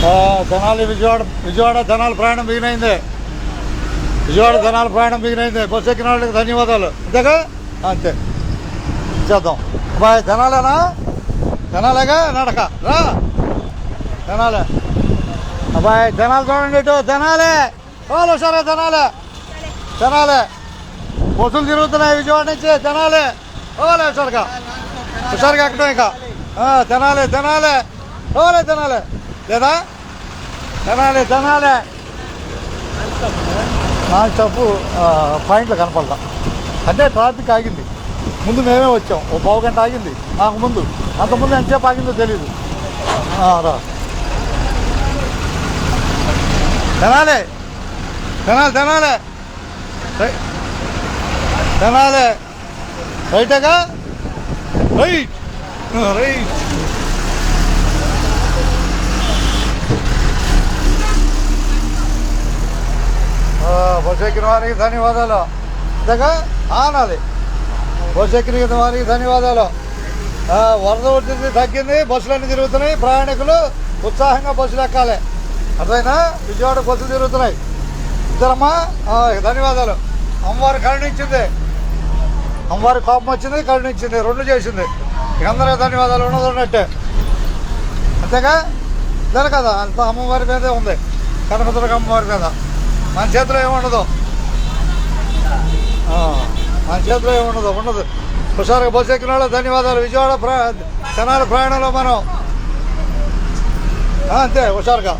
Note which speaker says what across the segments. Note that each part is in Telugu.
Speaker 1: తెనాలి విజయవాడ తెనాలి ప్రయాణం బిగినైంది. విజయవాడ తెనాలి ప్రయాణం బిగినైంది. బస్సు ఎక్కిన వాళ్ళకి ధన్యవాదాలు. అంతేగా? అంతే చేద్దాం. బాయ్. తెనాలేనా? తెనాలేగా? నడక రా తెనాలే. అబ్బాయి తెనాలి చూడండి. ఇటు తెనాలే. ఓలో సరే తెనాలే. తెనాలే బస్సులు తిరుగుతున్నాయి విజయవాడ నుంచి. తెనాలే. ఓలే హుషారుగా ఎక్కడం ఇంకా. తెనాలి తెనాలే. ఓలే తెనాలే. లేదా తెనాలే నాకు తప్పు పాయింట్లు కనపడతా. అంటే ట్రాఫిక్ ఆగింది. ముందు మేమే వచ్చాం. ఓ పావు గంట ఆగింది నాకు ముందు. అంతకుముందు ఎంతసేపు ఆగిందో తెలీదు. రా తెనాలి రైటేగా? రైట్. బస్సు ఎక్కిన వారికి ధన్యవాదాలు. అంతేగా? ఆనాలి. బస్సు ఎక్కిన వారికి ధన్యవాదాలు. వరద వచ్చింది, తగ్గింది, బస్సులన్నీ తిరుగుతున్నాయి. ప్రయాణికులు ఉత్సాహంగా బస్సులు ఎక్కాలి. అర్థమైనా? విజయవాడ బస్సులు తిరుగుతున్నాయి. ఇద్దరమ్మా ధన్యవాదాలు. అమ్మవారి కరుణించింది. అమ్మవారి కోపం వచ్చింది, కరుణించింది, రెండు చేసింది. ఇక అందరికీ ధన్యవాదాలు. ఉన్నది ఉన్నట్టే. అంతేగా? ఇదే కదా, అంత అమ్మవారి మీదే ఉంది. కనకదుర్గ అమ్మవారి మీద. మన చేతిలో ఏముండదు. మన చేతిలో ఉండదు. హుషారుగా బస్సు ఎక్కిన వాళ్ళు ధన్యవాదాలు. విజయవాడ తెనాలి ప్రయాణంలో మనం అంతే హుషారుగా.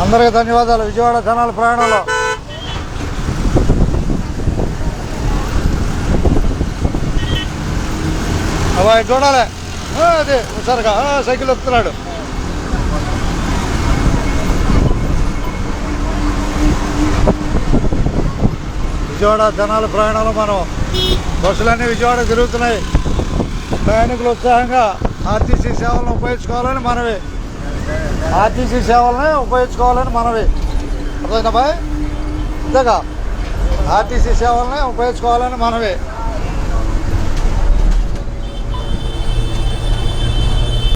Speaker 1: అందరికీ ధన్యవాదాలు. విజయవాడ తెనాలి ప్రయాణంలో అబ్బాయి చూడాలి. అదే హుషారుగా సైకిల్ ఎక్కుతున్నాడు. విజయవాడ తెనాలి ప్రయాణంలో మనం బస్సులన్నీ విజయవాడ తిరుగుతున్నాయి. ప్రయాణికులు ఉత్సాహంగా ఆర్టీసీ సేవలను ఉపయోగించుకోవాలని మనవి. అర్థమైందా బాయ్? అంతేగా? ఆర్టీసీ సేవలని ఉపయోగించుకోవాలని మనవి.